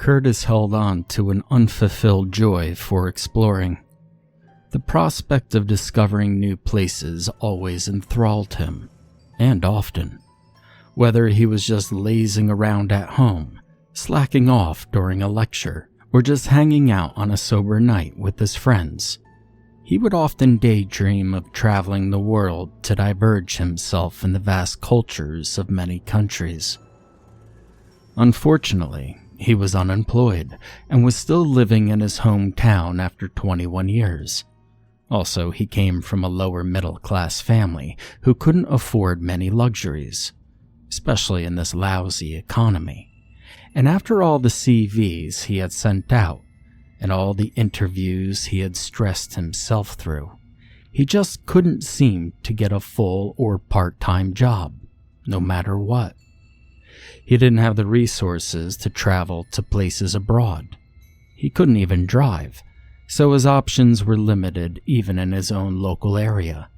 Curtis held on to an unfulfilled joy for exploring. The prospect of discovering new places always enthralled him, and often. Whether he was just lazing around at home, slacking off during a lecture, or just hanging out on a sober night with his friends, he would often daydream of traveling the world to diverge himself in the vast cultures of many countries. Unfortunately, he was unemployed and was still living in his hometown after 21 years. Also, he came from a lower middle-class family who couldn't afford many luxuries, especially in this lousy economy. And after all the CVs he had sent out, and all the interviews he had stressed himself through, he just couldn't seem to get a full or part-time job, no matter what. He didn't have the resources to travel to places abroad. He couldn't even drive, so his options were limited even in his own local area.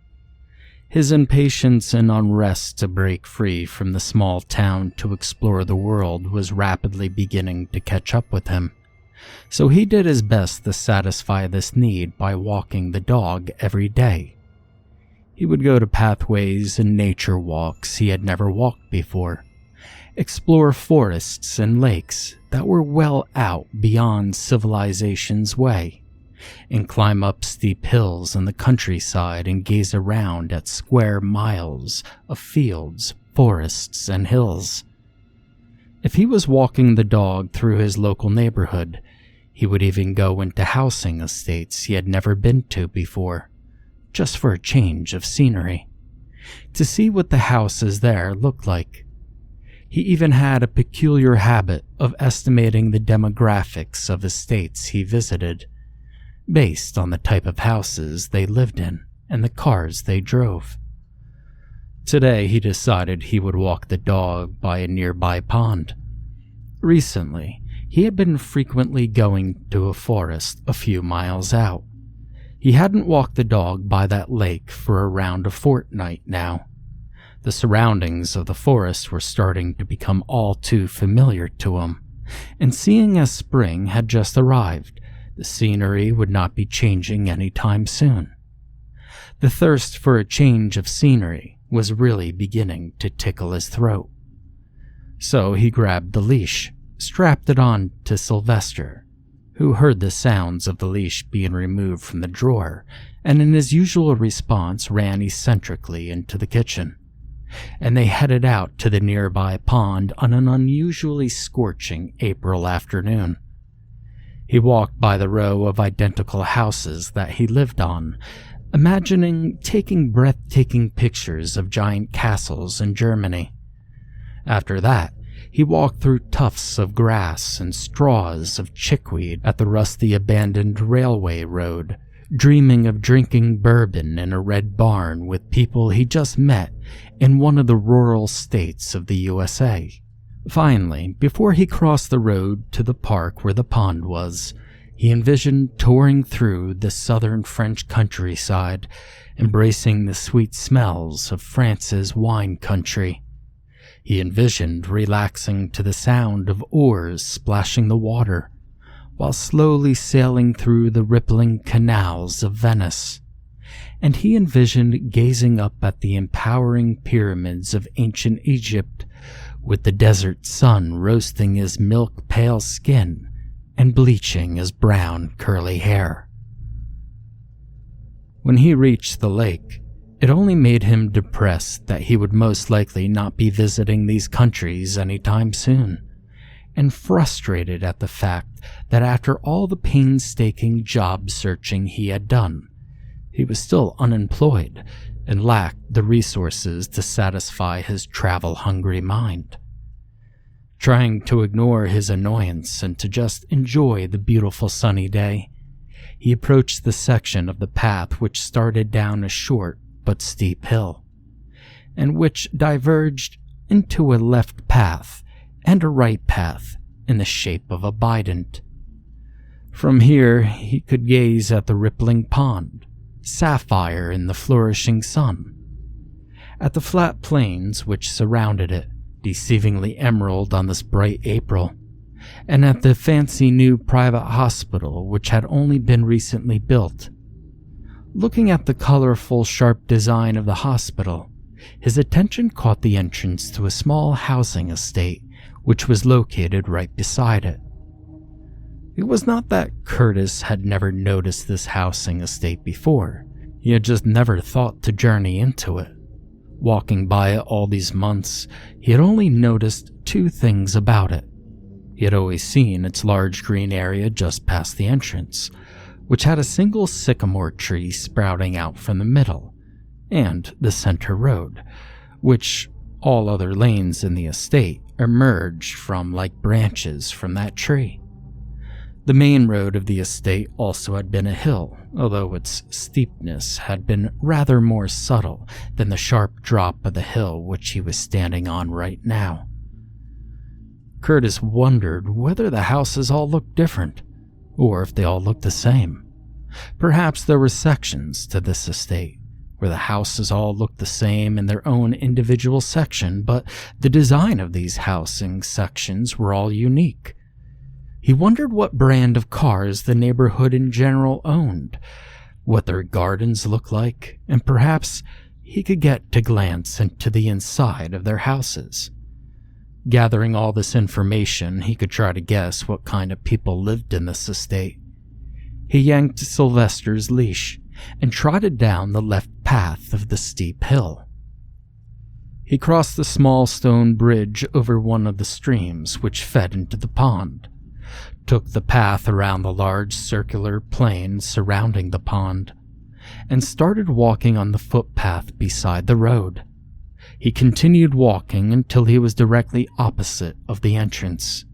His impatience and unrest to break free from the small town to explore the world was rapidly beginning to catch up with him. So he did his best to satisfy this need by walking the dog every day. He would go to pathways and nature walks he had never walked before, explore forests and lakes that were well out beyond civilization's way, and climb up steep hills in the countryside and gaze around at square miles of fields, forests, and hills. If he was walking the dog through his local neighborhood, he would even go into housing estates he had never been to before, just for a change of scenery, to see what the houses there looked like. He even had a peculiar habit of estimating the demographics of estates he visited, based on the type of houses they lived in and the cars they drove. Today he decided he would walk the dog by a nearby pond. Recently, he had been frequently going to a forest a few miles out. He hadn't walked the dog by that lake for around a fortnight now. The surroundings of the forest were starting to become all too familiar to him, and seeing as spring had just arrived, the scenery would not be changing anytime soon. The thirst for a change of scenery was really beginning to tickle his throat. So he grabbed the leash, strapped it on to Sylvester, who heard the sounds of the leash being removed from the drawer, and in his usual response ran eccentrically into the kitchen. And they headed out to the nearby pond on an unusually scorching April afternoon. He walked by the row of identical houses that he lived on, imagining taking breathtaking pictures of giant castles in Germany. After that, he walked through tufts of grass and straws of chickweed at the rusty abandoned railway road, dreaming of drinking bourbon in a red barn with people he just met in one of the rural states of the USA. Finally, before he crossed the road to the park where the pond was, he envisioned touring through the southern French countryside, embracing the sweet smells of France's wine country. He envisioned relaxing to the sound of oars splashing the water, while slowly sailing through the rippling canals of Venice. And he envisioned gazing up at the empowering pyramids of ancient Egypt, with the desert sun roasting his milk-pale skin and bleaching his brown curly hair. When he reached the lake, it only made him depressed that he would most likely not be visiting these countries anytime soon, and frustrated at the fact that after all the painstaking job searching he had done, he was still unemployed and lacked the resources to satisfy his travel-hungry mind. Trying to ignore his annoyance and to just enjoy the beautiful sunny day, he approached the section of the path which started down a short but steep hill, and which diverged into a left path and a right path in the shape of a bident. From here he could gaze at the rippling pond, sapphire in the flourishing sun, at the flat plains which surrounded it, deceivingly emerald on this bright April, and at the fancy new private hospital which had only been recently built. Looking at the colorful, sharp design of the hospital, his attention caught the entrance to a small housing estate which was located right beside it. It was not that Curtis had never noticed this housing estate before. He had just never thought to journey into it. Walking by it all these months, he had only noticed two things about it. He had always seen its large green area just past the entrance, which had a single sycamore tree sprouting out from the middle, and the center road, which all other lanes in the estate emerged from like branches from that tree. The main road of the estate also had been a hill, although its steepness had been rather more subtle than the sharp drop of the hill which he was standing on right now. Curtis wondered whether the houses all looked different, or if they all looked the same. Perhaps there were sections to this estate where the houses all looked the same in their own individual section, but the design of these housing sections were all unique. He wondered what brand of cars the neighborhood in general owned, what their gardens looked like, and perhaps he could get to glance into the inside of their houses. Gathering all this information, he could try to guess what kind of people lived in this estate. He yanked Sylvester's leash and trotted down the left path of the steep hill. He crossed the small stone bridge over one of the streams which fed into the pond, took the path around the large circular plain surrounding the pond, and started walking on the footpath beside the road. He continued walking until he was directly opposite of the entrance,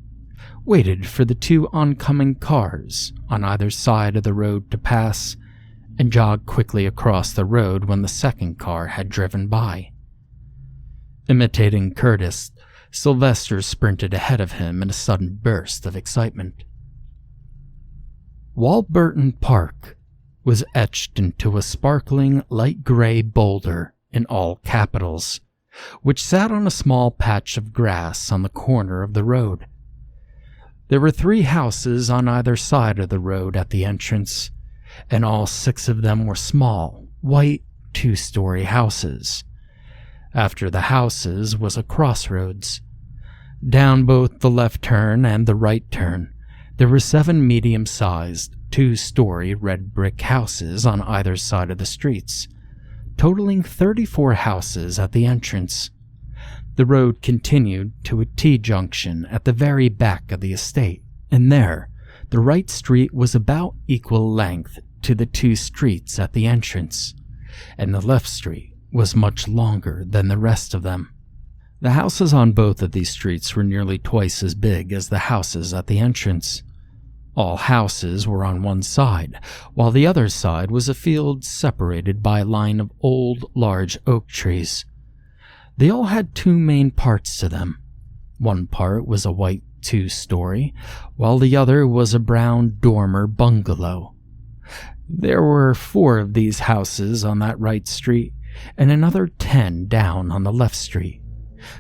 waited for the two oncoming cars on either side of the road to pass, and jogged quickly across the road when the second car had driven by. Imitating Curtis, Sylvester sprinted ahead of him in a sudden burst of excitement. Walburton Park was etched into a sparkling light gray boulder in all capitals, which sat on a small patch of grass on the corner of the road. There were 3 houses on either side of the road at the entrance, and all 6 of them were small, white, 2-story houses. After the houses was a crossroads. Down both the left turn and the right turn, there were 7 medium-sized, 2-story red brick houses on either side of the streets, totaling 34 houses at the entrance. The road continued to a T-junction at the very back of the estate, and there, the right street was about equal length to the 2 streets at the entrance, and the left street was much longer than the rest of them. The houses on both of these streets were nearly twice as big as the houses at the entrance. All houses were on one side, while the other side was a field separated by a line of old, large oak trees. They all had 2 main parts to them. One part was a white 2-story, while the other was a brown dormer bungalow. There were 4 of these houses on that right street, and another 10 down on the left street.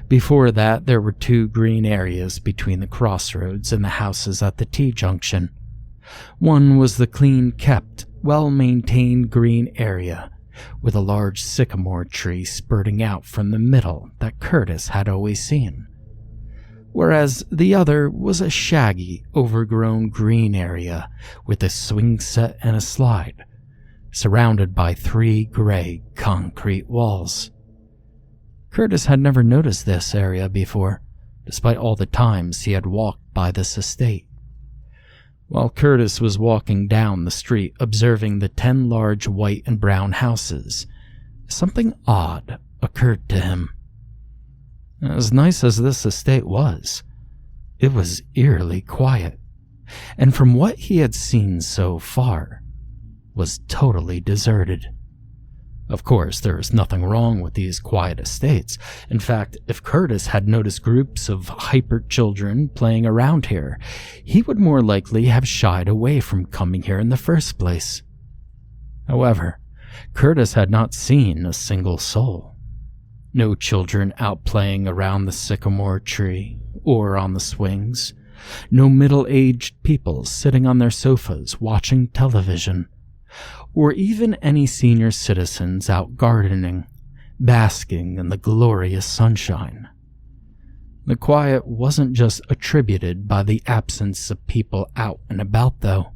Before that, there were 2 green areas between the crossroads and the houses at the T-junction. One was the clean-kept, well-maintained green area, with a large sycamore tree spurting out from the middle that Curtis had always seen, whereas the other was a shaggy, overgrown green area with a swing set and a slide, surrounded by 3 gray concrete walls. Curtis had never noticed this area before, despite all the times he had walked by this estate. While Curtis was walking down the street observing the 10 large white and brown houses, something odd occurred to him. As nice as this estate was, it was eerily quiet, and from what he had seen so far, was totally deserted. Of course, there is nothing wrong with these quiet estates. In fact, if Curtis had noticed groups of hyper children playing around here, he would more likely have shied away from coming here in the first place. However, Curtis had not seen a single soul. No children out playing around the sycamore tree or on the swings, No middle-aged people sitting on their sofas watching television, or even any senior citizens out gardening, basking in the glorious sunshine. The quiet wasn't just attributed by the absence of people out and about, though.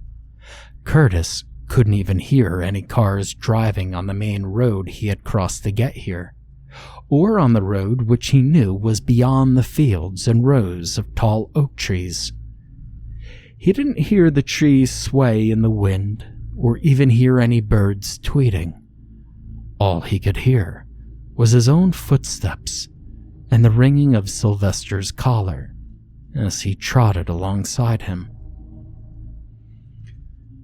Curtis couldn't even hear any cars driving on the main road he had crossed to get here, or on the road which he knew was beyond the fields and rows of tall oak trees. He didn't hear the trees sway in the wind, or even hear any birds tweeting. All he could hear was his own footsteps and the ringing of Sylvester's collar as he trotted alongside him.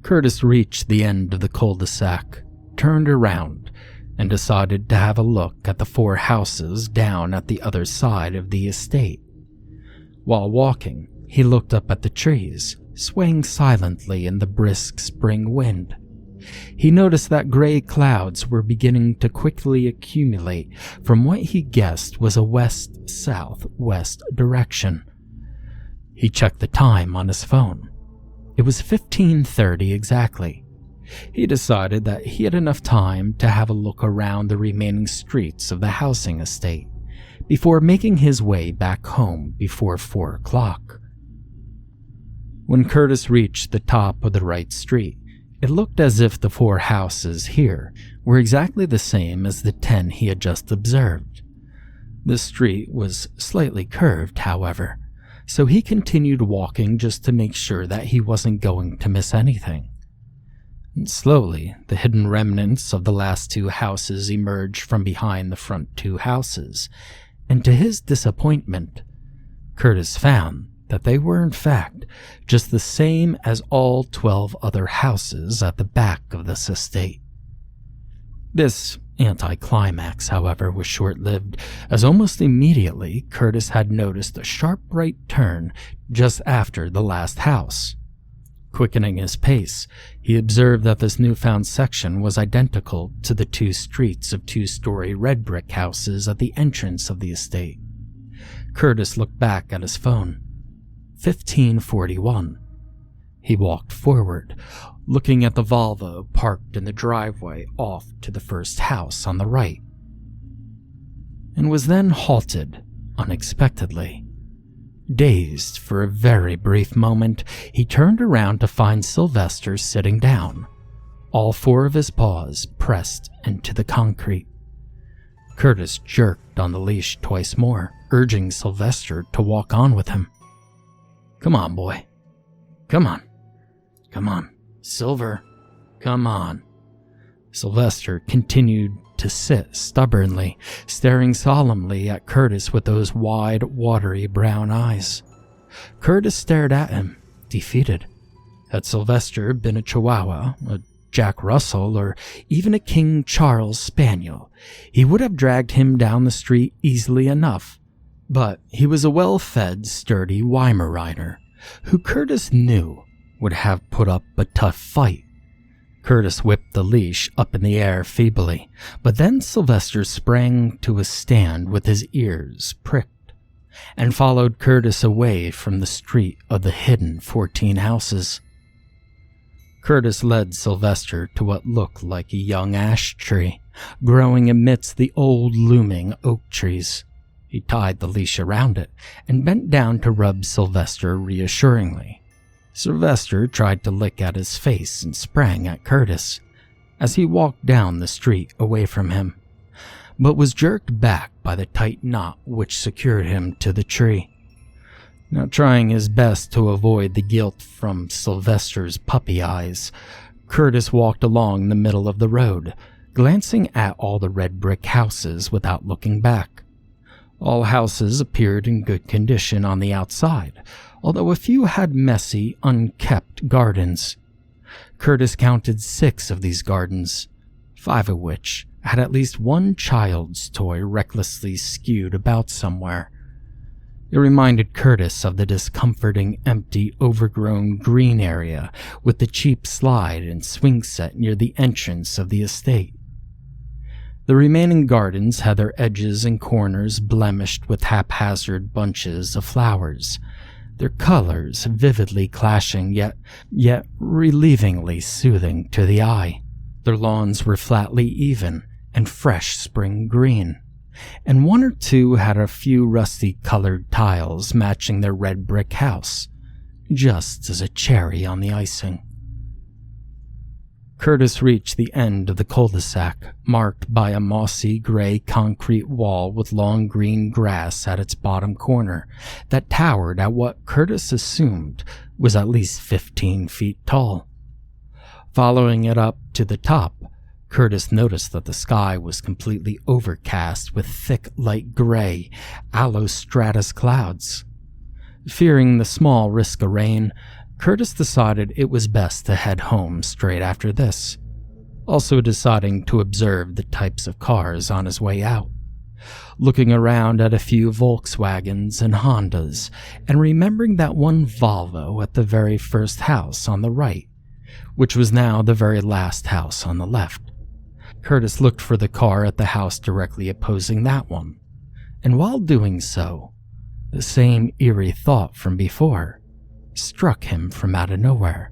Curtis reached the end of the cul-de-sac, turned around, and decided to have a look at the 4 houses down at the other side of the estate. While walking, he looked up at the trees, swaying silently in the brisk spring wind. He noticed that gray clouds were beginning to quickly accumulate from what he guessed was a west-southwest direction. He checked the time on his phone. It was 15:30 exactly. He decided that he had enough time to have a look around the remaining streets of the housing estate before making his way back home before 4 o'clock. When Curtis reached the top of the right street, it looked as if the 4 houses here were exactly the same as the 10 he had just observed. The street was slightly curved, however, so he continued walking just to make sure that he wasn't going to miss anything. And slowly, the hidden remnants of the last 2 houses emerged from behind the front 2 houses, and to his disappointment, Curtis found that they were in fact just the same as all 12 other houses at the back of this estate. This anticlimax, however, was short-lived, as almost immediately Curtis had noticed a sharp right turn just after the last house. Quickening his pace, he observed that this newfound section was identical to the 2 streets of 2-story red brick houses at the entrance of the estate. Curtis looked back at his phone. 15:41. He walked forward, looking at the Volvo parked in the driveway off to the first house on the right, and was then halted unexpectedly. Dazed for a very brief moment, he turned around to find Sylvester sitting down, all 4 of his paws pressed into the concrete. Curtis jerked on the leash twice more, urging Sylvester to walk on with him. "Come on, boy. Come on. Come on. Silver, come on." Sylvester continued to sit stubbornly, staring solemnly at Curtis with those wide, watery brown eyes. Curtis stared at him, defeated. Had Sylvester been a Chihuahua, a Jack Russell, or even a King Charles Spaniel, he would have dragged him down the street easily enough. But he was a well-fed, sturdy Weimaraner, who Curtis knew would have put up a tough fight. Curtis whipped the leash up in the air feebly, but then Sylvester sprang to a stand with his ears pricked, and followed Curtis away from the street of the hidden 14 houses. Curtis led Sylvester to what looked like a young ash tree, growing amidst the old looming oak trees. He tied the leash around it and bent down to rub Sylvester reassuringly. Sylvester tried to lick at his face and sprang at Curtis as he walked down the street away from him, but was jerked back by the tight knot which secured him to the tree. Now, trying his best to avoid the guilt from Sylvester's puppy eyes, Curtis walked along the middle of the road, glancing at all the red brick houses without looking back. All houses appeared in good condition on the outside, although a few had messy, unkept gardens. Curtis counted 6 of these gardens, 5 of which had at least one child's toy recklessly skewed about somewhere. It reminded Curtis of the discomforting, empty, overgrown green area with the cheap slide and swing set near the entrance of the estate. The remaining gardens had their edges and corners blemished with haphazard bunches of flowers. their colors vividly clashing yet relievingly soothing to the eye. Their lawns were flatly even and fresh spring green, and one or two had a few rusty-colored tiles matching their red brick house, just as a cherry on the icing. Curtis reached the end of the cul-de-sac, marked by a mossy gray concrete wall with long green grass at its bottom corner that towered at what Curtis assumed was at least 15 feet tall. Following it up to the top, Curtis noticed that the sky was completely overcast with thick light gray allostratus clouds. Fearing the small risk of rain, Curtis decided it was best to head home straight after this, also deciding to observe the types of cars on his way out, looking around at a few Volkswagens and Hondas, and remembering that one Volvo at the very first house on the right, which was now the very last house on the left. Curtis looked for the car at the house directly opposing that one, and while doing so, the same eerie thought from before struck him from out of nowhere.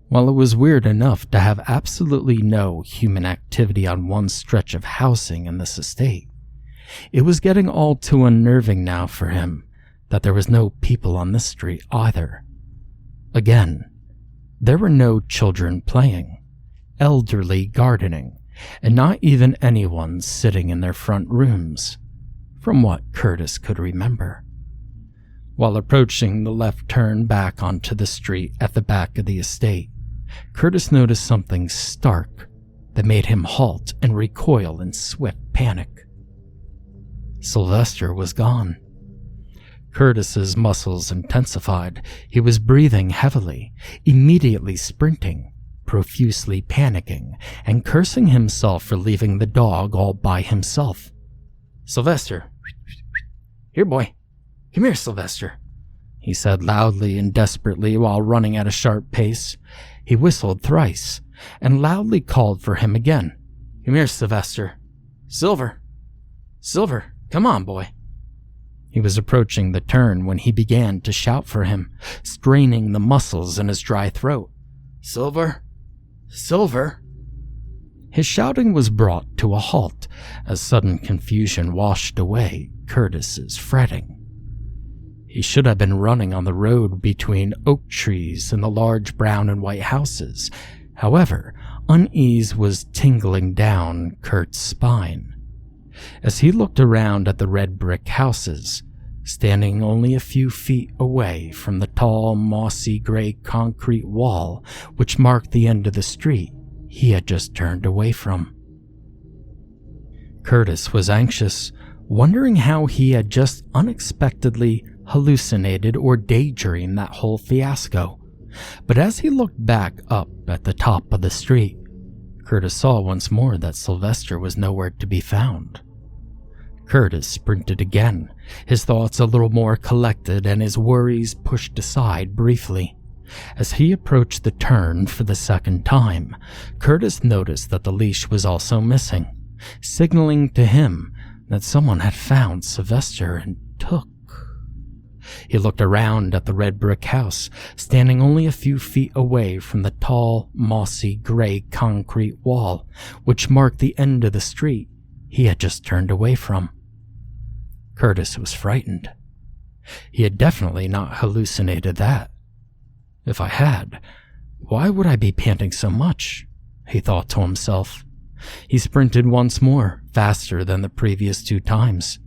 While it was weird enough to have absolutely no human activity on one stretch of housing in this estate, it was getting all too unnerving now for him that there was no people on this street either. Again, there were no children playing, elderly gardening, and not even anyone sitting in their front rooms, from what Curtis could remember. While approaching the left turn back onto the street at the back of the estate, Curtis noticed something stark that made him halt and recoil in swift panic. Sylvester was gone. Curtis's muscles intensified. He was breathing heavily, immediately sprinting, profusely panicking, and cursing himself for leaving the dog all by himself. "Sylvester! Here, boy! Come here, Sylvester," he said loudly and desperately while running at a sharp pace. He whistled thrice and loudly called for him again. "Come here, Sylvester. Silver! Silver, come on, boy." He was approaching the turn when he began to shout for him, straining the muscles in his dry throat. "Silver! Silver!" His shouting was brought to a halt as sudden confusion washed away Curtis's fretting. He should have been running on the road between oak trees and the large brown and white houses. However, unease was tingling down Kurt's spine. As he looked around at the red brick houses, standing only a few feet away from the tall, mossy gray concrete wall which marked the end of the street he had just turned away from. Curtis was anxious, wondering how he had just unexpectedly hallucinated or daydreamed that whole fiasco. But as he looked back up at the top of the street, Curtis saw once more that Sylvester was nowhere to be found. Curtis sprinted again, his thoughts a little more collected and his worries pushed aside briefly. As he approached the turn for the second time, Curtis noticed that the leash was also missing, signaling to him that someone had found Sylvester and took. He looked around at the red brick house, standing only a few feet away from the tall, mossy gray concrete wall, which marked the end of the street he had just turned away from. Curtis was frightened. He had definitely not hallucinated that. If I had, why would I be panting so much? He thought to himself. He sprinted once more, faster than the previous 2 times.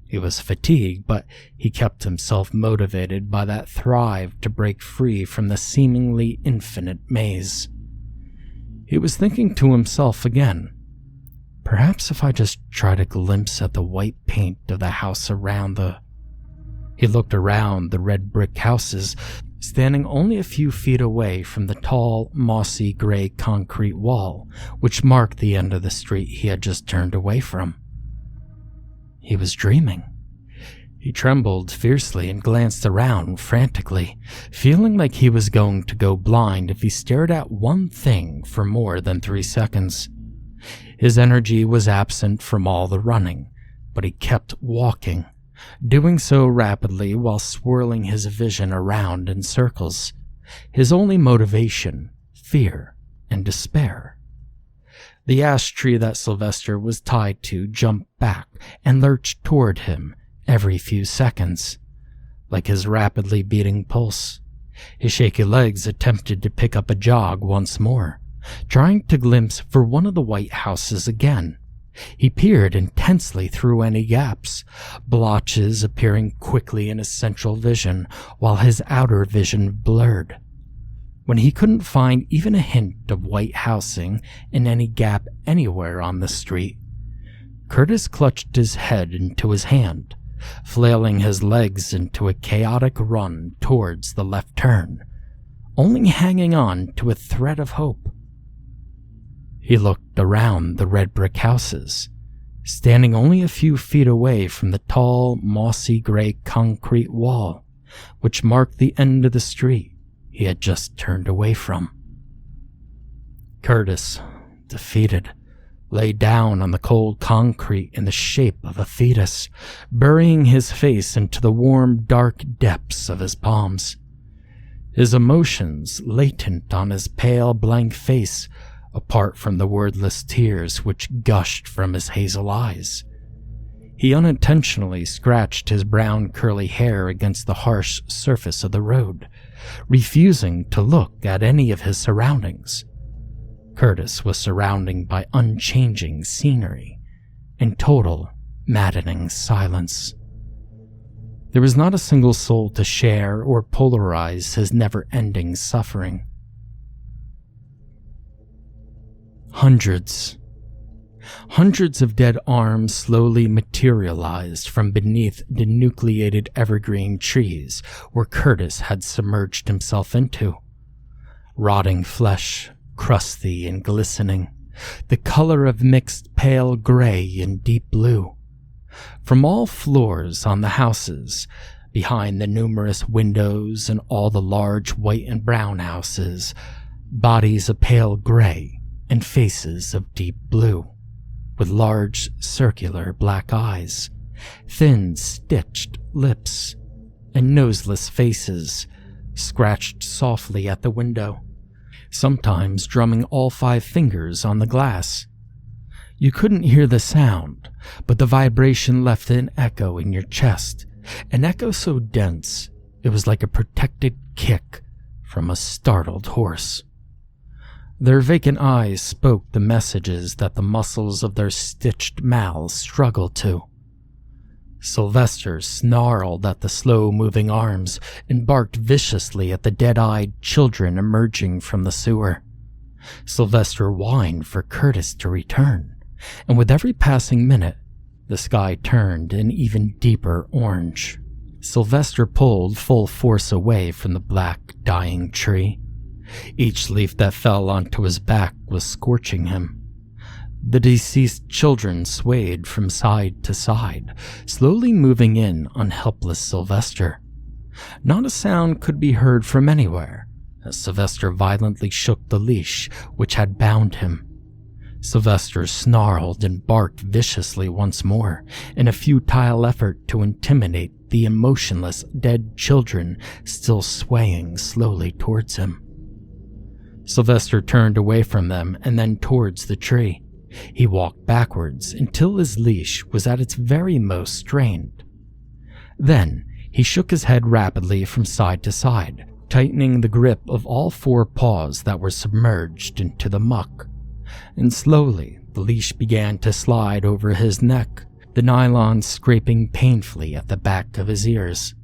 He was fatigued, but he kept himself motivated by that thrive to break free from the seemingly infinite maze. He was thinking to himself again, perhaps if I just tried a glimpse at the white paint of the house around the... He looked around the red brick houses, standing only a few feet away from the tall, mossy gray concrete wall, which marked the end of the street he had just turned away from. He was dreaming. He trembled fiercely and glanced around frantically, feeling like he was going to go blind if he stared at one thing for more than 3 seconds. His energy was absent from all the running, but he kept walking, doing so rapidly while swirling his vision around in circles, his only motivation, fear and despair. The ash tree that Sylvester was tied to jumped back and lurched toward him every few seconds, like his rapidly beating pulse. His shaky legs attempted to pick up a jog once more, trying to glimpse for one of the white houses again. He peered intensely through any gaps, blotches appearing quickly in his central vision while his outer vision blurred. When he couldn't find even a hint of white housing in any gap anywhere on the street, Curtis clutched his head into his hand, flailing his legs into a chaotic run towards the left turn, only hanging on to a thread of hope. He looked around the red brick houses, standing only a few feet away from the tall, mossy gray concrete wall, which marked the end of the street he had just turned away from. Curtis, defeated, lay down on the cold concrete in the shape of a fetus, burying his face into the warm, dark depths of his palms. His emotions latent on his pale, blank face, apart from the wordless tears which gushed from his hazel eyes. He unintentionally scratched his brown curly hair against the harsh surface of the road, refusing to look at any of his surroundings. Curtis was surrounded by unchanging scenery and total, maddening silence. There was not a single soul to share or polarize his never-ending suffering. Hundreds of dead arms slowly materialized from beneath the nucleated evergreen trees where Curtis had submerged himself into. Rotting flesh, crusty and glistening, the color of mixed pale gray and deep blue. From all floors on the houses, behind the numerous windows and all the large white and brown houses, bodies of pale gray and faces of deep blue, with large circular black eyes, thin stitched lips, and noseless faces, scratched softly at the window, sometimes drumming all 5 fingers on the glass. You couldn't hear the sound, but the vibration left an echo in your chest, an echo so dense it was like a protected kick from a startled horse. Their vacant eyes spoke the messages that the muscles of their stitched mouths struggled to. Sylvester snarled at the slow-moving arms and barked viciously at the dead-eyed children emerging from the sewer. Sylvester whined for Curtis to return, and with every passing minute, the sky turned an even deeper orange. Sylvester pulled full force away from the black, dying tree. Each leaf that fell onto his back was scorching him. The deceased children swayed from side to side, slowly moving in on helpless Sylvester. Not a sound could be heard from anywhere, as Sylvester violently shook the leash which had bound him. Sylvester snarled and barked viciously once more, in a futile effort to intimidate the emotionless dead children still swaying slowly towards him. Sylvester turned away from them and then towards the tree. He walked backwards until his leash was at its very most strained. Then he shook his head rapidly from side to side, tightening the grip of all 4 paws that were submerged into the muck. And slowly the leash began to slide over his neck, the nylon scraping painfully at the back of his ears.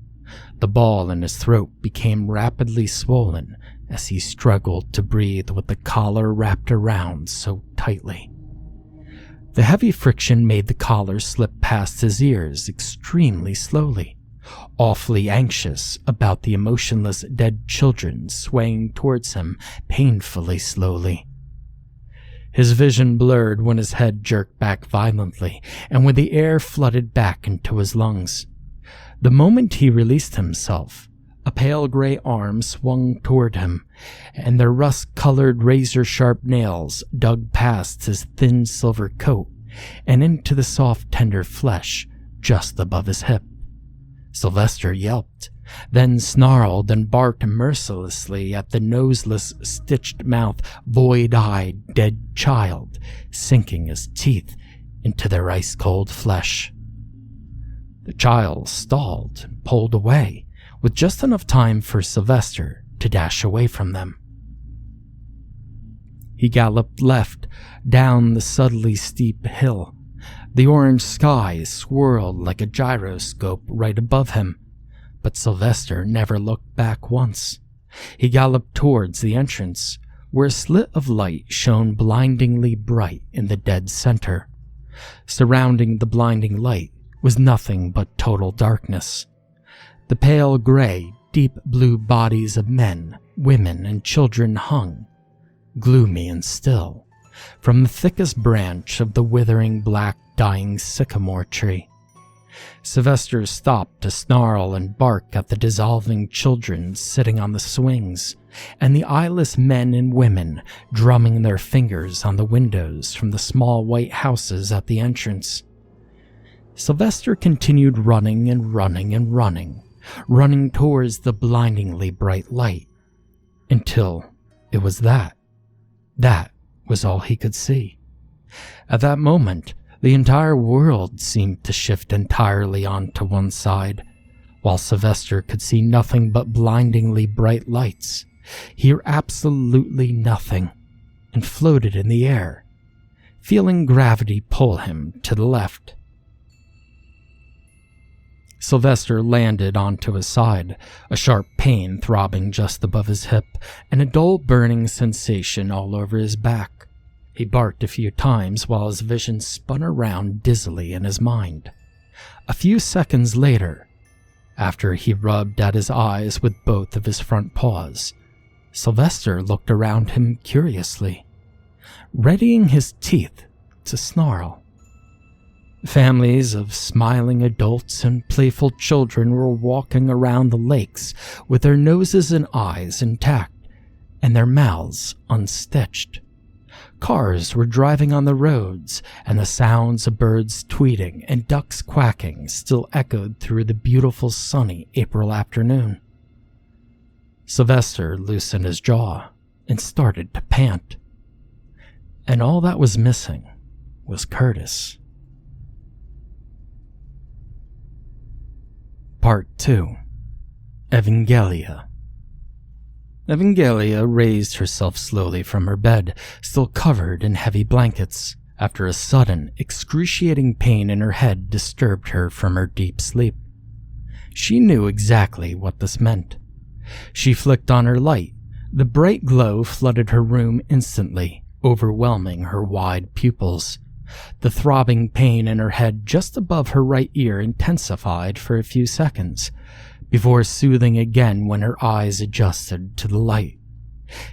The ball in his throat became rapidly swollen as he struggled to breathe with the collar wrapped around so tightly. The heavy friction made the collar slip past his ears extremely slowly, awfully anxious about the emotionless dead children swaying towards him painfully slowly. His vision blurred when his head jerked back violently, and when the air flooded back into his lungs. The moment he released himself, a pale gray arm swung toward him, and their rust-colored razor-sharp nails dug past his thin silver coat and into the soft, tender flesh just above his hip. Sylvester yelped, then snarled and barked mercilessly at the noseless, stitched-mouth, void-eyed, dead child, sinking his teeth into their ice-cold flesh. The child stalled and pulled away, with just enough time for Sylvester to dash away from them. He galloped left, down the subtly steep hill. The orange sky swirled like a gyroscope right above him, but Sylvester never looked back once. He galloped towards the entrance, where a slit of light shone blindingly bright in the dead center. Surrounding the blinding light was nothing but total darkness. The pale gray, deep blue bodies of men, women, and children hung, gloomy and still, from the thickest branch of the withering black dying sycamore tree. Sylvester stopped to snarl and bark at the dissolving children sitting on the swings, and the eyeless men and women drumming their fingers on the windows from the small white houses at the entrance. Sylvester continued running and running and running towards the blindingly bright light, until it was that. That was all he could see. At that moment, the entire world seemed to shift entirely onto one side, while Sylvester could see nothing but blindingly bright lights, hear absolutely nothing, and floated in the air, feeling gravity pull him to the left. Sylvester landed onto his side, a sharp pain throbbing just above his hip, and a dull burning sensation all over his back. He barked a few times while his vision spun around dizzily in his mind. A few seconds later, after he rubbed at his eyes with both of his front paws, Sylvester looked around him curiously, readying his teeth to snarl. Families of smiling adults and playful children were walking around the lakes with their noses and eyes intact and their mouths unstitched. Cars were driving on the roads, and the sounds of birds tweeting and ducks quacking still echoed through the beautiful sunny April afternoon. Sylvester loosened his jaw and started to pant. And all that was missing was Curtis. Part 2. Evangelia. Evangelia raised herself slowly from her bed, still covered in heavy blankets, after a sudden, excruciating pain in her head disturbed her from her deep sleep. She knew exactly what this meant. She flicked on her light. The bright glow flooded her room instantly, overwhelming her wide pupils. The throbbing pain in her head just above her right ear intensified for a few seconds, before soothing again when her eyes adjusted to the light.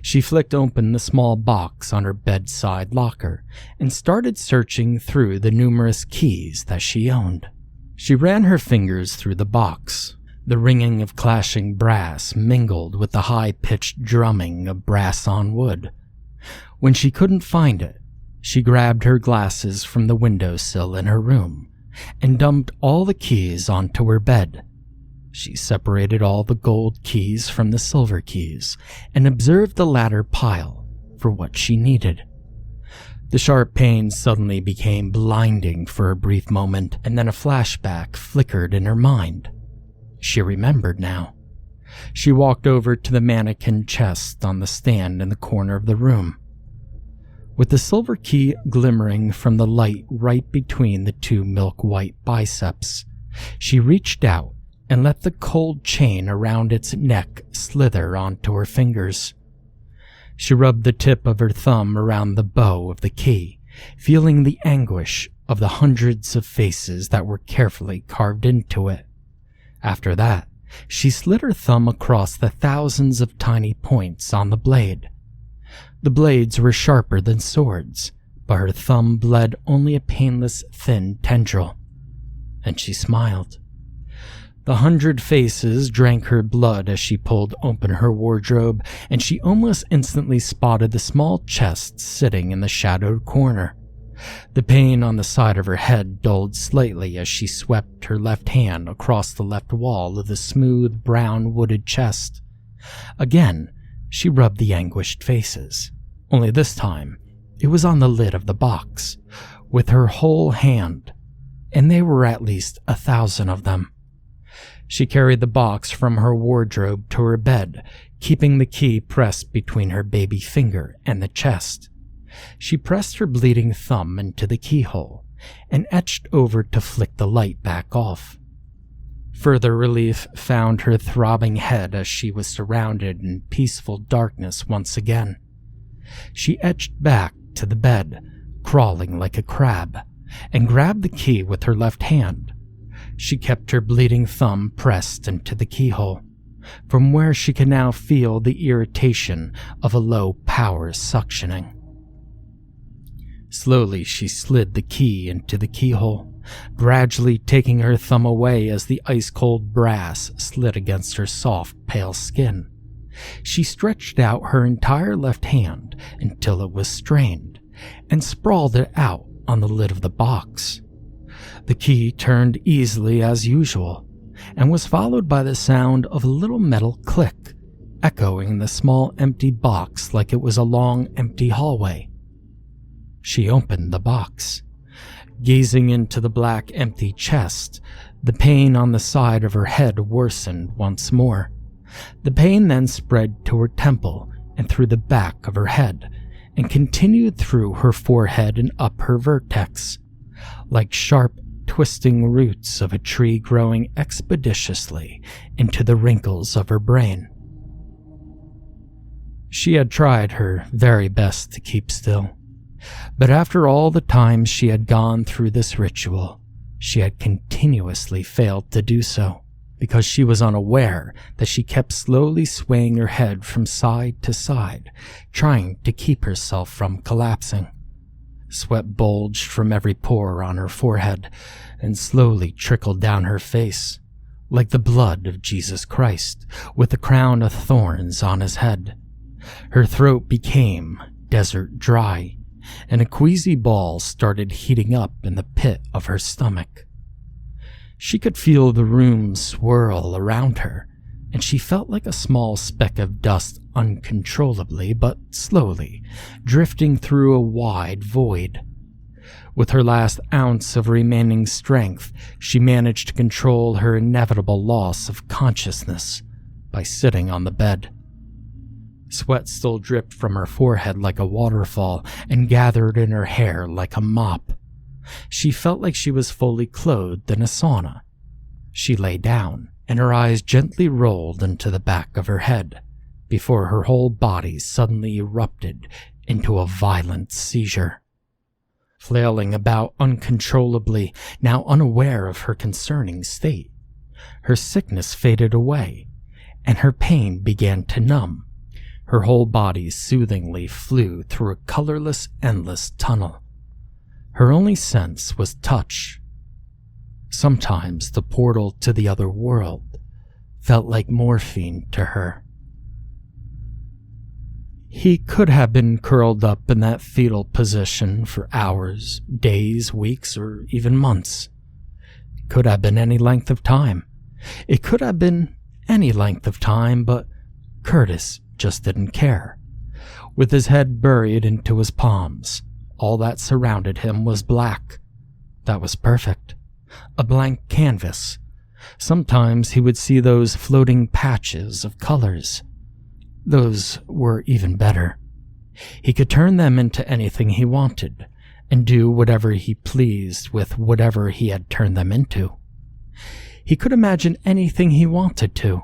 She flicked open the small box on her bedside locker and started searching through the numerous keys that she owned. She ran her fingers through the box. The ringing of clashing brass mingled with the high-pitched drumming of brass on wood. When she couldn't find it, she grabbed her glasses from the windowsill in her room and dumped all the keys onto her bed. She separated all the gold keys from the silver keys and observed the latter pile for what she needed. The sharp pain suddenly became blinding for a brief moment, and then a flashback flickered in her mind. She remembered now. She walked over to the mannequin chest on the stand in the corner of the room. With the silver key glimmering from the light right between the two milk-white biceps, she reached out and let the cold chain around its neck slither onto her fingers. She rubbed the tip of her thumb around the bow of the key, feeling the anguish of the hundreds of faces that were carefully carved into it. After that, she slid her thumb across the thousands of tiny points on the blade. The blades were sharper than swords, but her thumb bled only a painless, thin tendril. And she smiled. The 100 faces drank her blood as she pulled open her wardrobe, and she almost instantly spotted the small chest sitting in the shadowed corner. The pain on the side of her head dulled slightly as she swept her left hand across the left wall of the smooth, brown wooded chest. Again, she rubbed the anguished faces, only this time it was on the lid of the box, with her whole hand, and there were at least 1,000 of them. She carried the box from her wardrobe to her bed, keeping the key pressed between her baby finger and the chest. She pressed her bleeding thumb into the keyhole and edged over to flick the light back off. Further relief found her throbbing head as she was surrounded in peaceful darkness once again. She edged back to the bed, crawling like a crab, and grabbed the key with her left hand. She kept her bleeding thumb pressed into the keyhole, from where she could now feel the irritation of a low power suctioning. Slowly she slid the key into the keyhole, gradually taking her thumb away as the ice-cold brass slid against her soft, pale skin. She stretched out her entire left hand until it was strained, and sprawled it out on the lid of the box. The key turned easily as usual, and was followed by the sound of a little metal click, echoing the small empty box like it was a long, empty hallway. She opened the box. Gazing into the black, empty chest, the pain on the side of her head worsened once more. The pain then spread to her temple and through the back of her head, and continued through her forehead and up her vertex, like sharp, twisting roots of a tree growing expeditiously into the wrinkles of her brain. She had tried her very best to keep still, but after all the times she had gone through this ritual, she had continuously failed to do so, because she was unaware that she kept slowly swaying her head from side to side, trying to keep herself from collapsing. Sweat bulged from every pore on her forehead and slowly trickled down her face, like the blood of Jesus Christ with the crown of thorns on his head. Her throat became desert dry, and a queasy ball started heating up in the pit of her stomach. She could feel the room swirl around her, and she felt like a small speck of dust uncontrollably but slowly drifting through a wide void. With her last ounce of remaining strength, she managed to control her inevitable loss of consciousness by sitting on the bed. Sweat still dripped from her forehead like a waterfall and gathered in her hair like a mop. She felt like she was fully clothed in a sauna. She lay down, and her eyes gently rolled into the back of her head, before her whole body suddenly erupted into a violent seizure. Flailing about uncontrollably, now unaware of her concerning state, her sickness faded away, and her pain began to numb. Her whole body soothingly flew through a colorless, endless tunnel. Her only sense was touch. Sometimes the portal to the other world felt like morphine to her. He could have been curled up in that fetal position for hours, days, weeks, or even months. It could have been any length of time. It could have been any length of time, but Curtis just didn't care. With his head buried into his palms, all that surrounded him was black. That was perfect. A blank canvas. Sometimes he would see those floating patches of colors. Those were even better. He could turn them into anything he wanted, and do whatever he pleased with whatever he had turned them into. He could imagine anything he wanted to.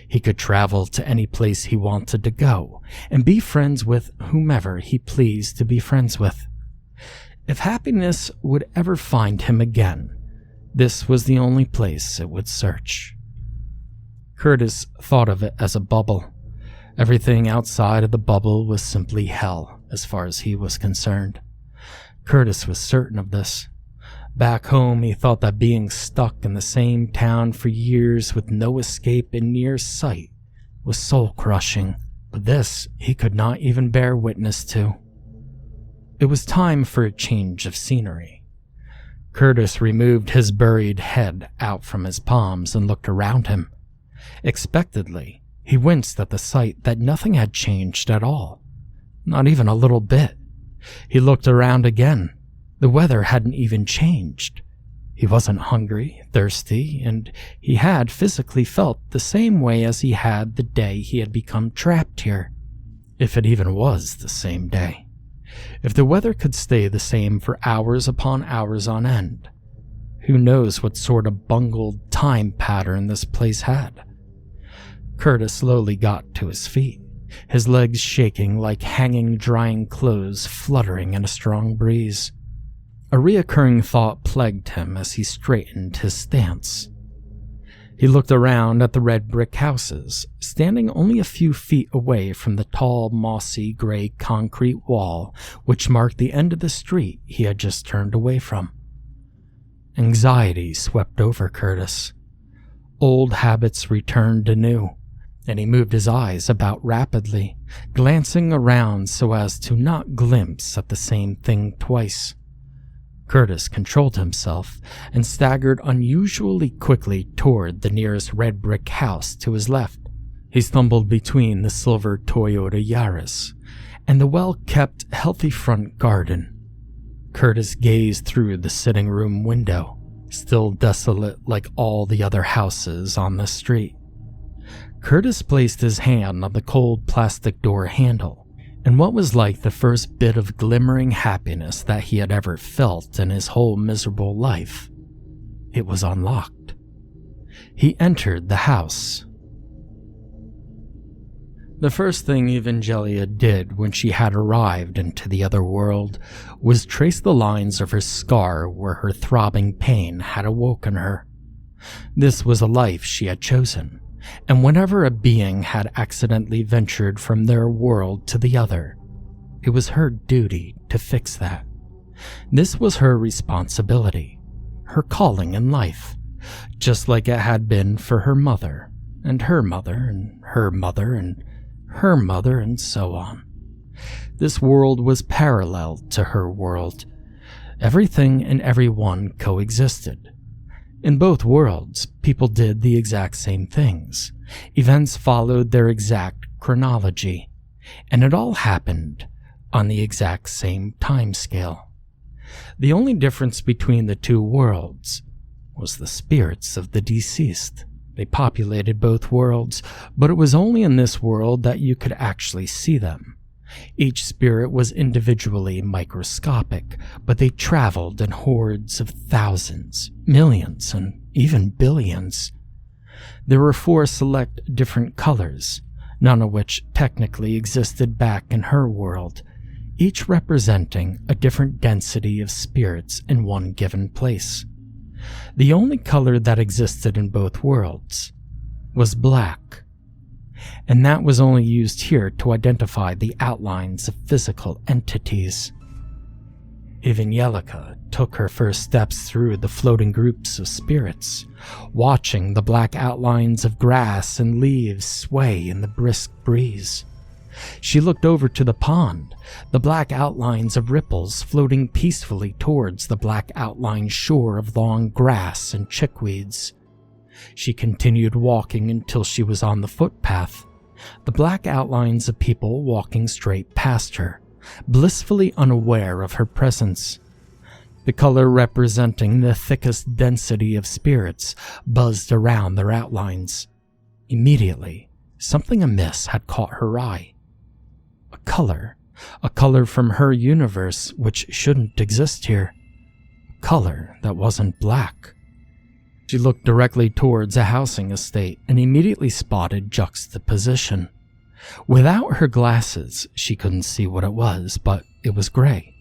He could travel to any place he wanted to go, and be friends with whomever he pleased to be friends with. If happiness would ever find him again, this was the only place it would search. Curtis thought of it as a bubble. Everything outside of the bubble was simply hell, as far as he was concerned. Curtis was certain of this. Back home, he thought that being stuck in the same town for years with no escape in near sight was soul-crushing, but this he could not even bear witness to. it was time for a change of scenery. Curtis removed his buried head out from his palms and looked around him. Expectedly, he winced at the sight that nothing had changed at all. Not even a little bit. He looked around again. The weather hadn't even changed. He wasn't hungry, thirsty, and he had physically felt the same way as he had the day he had become trapped here. If it even was the same day. If the weather could stay the same for hours upon hours on end, who knows what sort of bungled time pattern this place had. Curtis slowly got to his feet, his legs shaking like hanging drying clothes fluttering in a strong breeze. A reoccurring thought plagued him as he straightened his stance. He looked around at the red brick houses, standing only a few feet away from the tall, mossy, gray concrete wall which marked the end of the street he had just turned away from. Anxiety swept over Curtis. Old habits returned anew, and he moved his eyes about rapidly, glancing around so as to not glimpse at the same thing twice. Curtis controlled himself and staggered unusually quickly toward the nearest red brick house to his left. He stumbled between the silver Toyota Yaris and the well-kept, healthy front garden. Curtis gazed through the sitting room window, still desolate like all the other houses on the street. Curtis placed his hand on the cold plastic door handle, and what was like the first bit of glimmering happiness that he had ever felt in his whole miserable life. It was unlocked. He entered the house. The first thing Evangelia did when she had arrived into the other world was trace the lines of her scar where her throbbing pain had awoken her. This was a life she had chosen, and whenever a being had accidentally ventured from their world to the other, it was her duty to fix that. This was her responsibility, her calling in life, just like it had been for her mother, and her mother, and her mother, and her mother, and so on. This world was parallel to her world. Everything and everyone coexisted. In both worlds, people did the exact same things. Events followed their exact chronology, and it all happened on the exact same timescale. The only difference between the two worlds was the spirits of the deceased. They populated both worlds, but it was only in this world that you could actually see them. Each spirit was individually microscopic, but they traveled in hordes of thousands, millions, and even billions. There were 4 select different colors, none of which technically existed back in her world, each representing a different density of spirits in one given place. The only color that existed in both worlds was black, and that was only used here to identify the outlines of physical entities. Evangelia took her first steps through the floating groups of spirits, watching the black outlines of grass and leaves sway in the brisk breeze. She looked over to the pond, the black outlines of ripples floating peacefully towards the black outlined shore of long grass and chickweeds. She continued walking until she was on the footpath, the black outlines of people walking straight past her, blissfully unaware of her presence. The color representing the thickest density of spirits buzzed around their outlines. Immediately, something amiss had caught her eye. A color from her universe which shouldn't exist here. A color that wasn't black. She looked directly towards a housing estate and immediately spotted juxtaposition. Without her glasses, she couldn't see what it was, but it was gray.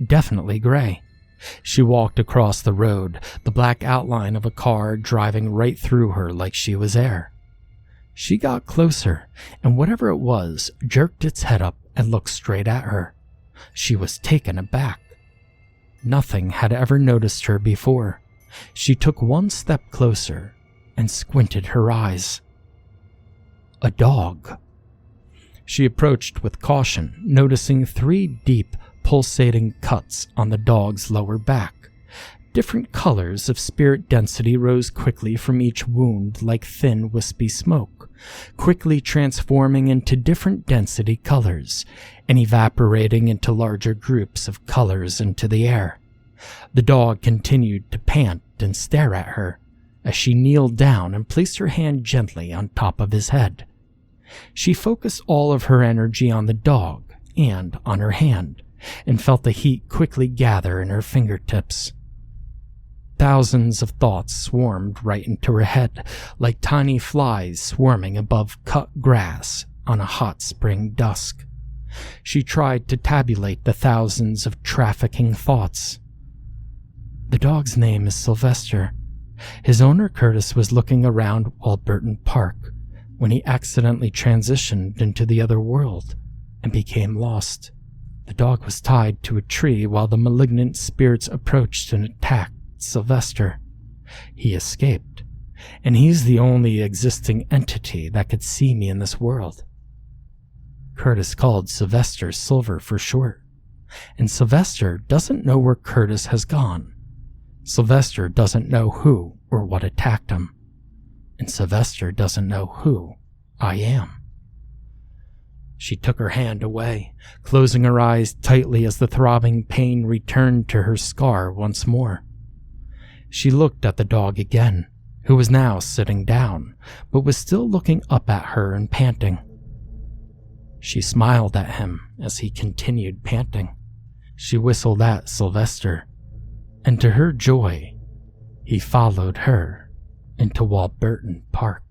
Definitely gray. She walked across the road, the black outline of a car driving right through her like she was air. She got closer, and whatever it was jerked its head up and looked straight at her. She was taken aback. Nothing had ever noticed her before. She took one step closer and squinted her eyes. A dog. She approached with caution, noticing 3 deep, pulsating cuts on the dog's lower back. Different colors of spirit density rose quickly from each wound like thin, wispy smoke, quickly transforming into different density colors and evaporating into larger groups of colors into the air. The dog continued to pant and stare at her as she kneeled down and placed her hand gently on top of his head. She focused all of her energy on the dog and on her hand, and felt the heat quickly gather in her fingertips. Thousands of thoughts swarmed right into her head, like tiny flies swarming above cut grass on a hot spring dusk. She tried to tabulate the thousands of trafficking thoughts. The dog's name is Sylvester. His owner Curtis was looking around Walburton Park when he accidentally transitioned into the other world and became lost. The dog was tied to a tree while the malignant spirits approached and attacked Sylvester. He escaped, and he's the only existing entity that could see me in this world. Curtis called Sylvester Silver for short, and Sylvester doesn't know where Curtis has gone. Sylvester doesn't know who or what attacked him, and Sylvester doesn't know who I am. She took her hand away, closing her eyes tightly as the throbbing pain returned to her scar once more. She looked at the dog again, who was now sitting down, but was still looking up at her and panting. She smiled at him as he continued panting. She whistled at Sylvester, and to her joy, he followed her into Walburton Park.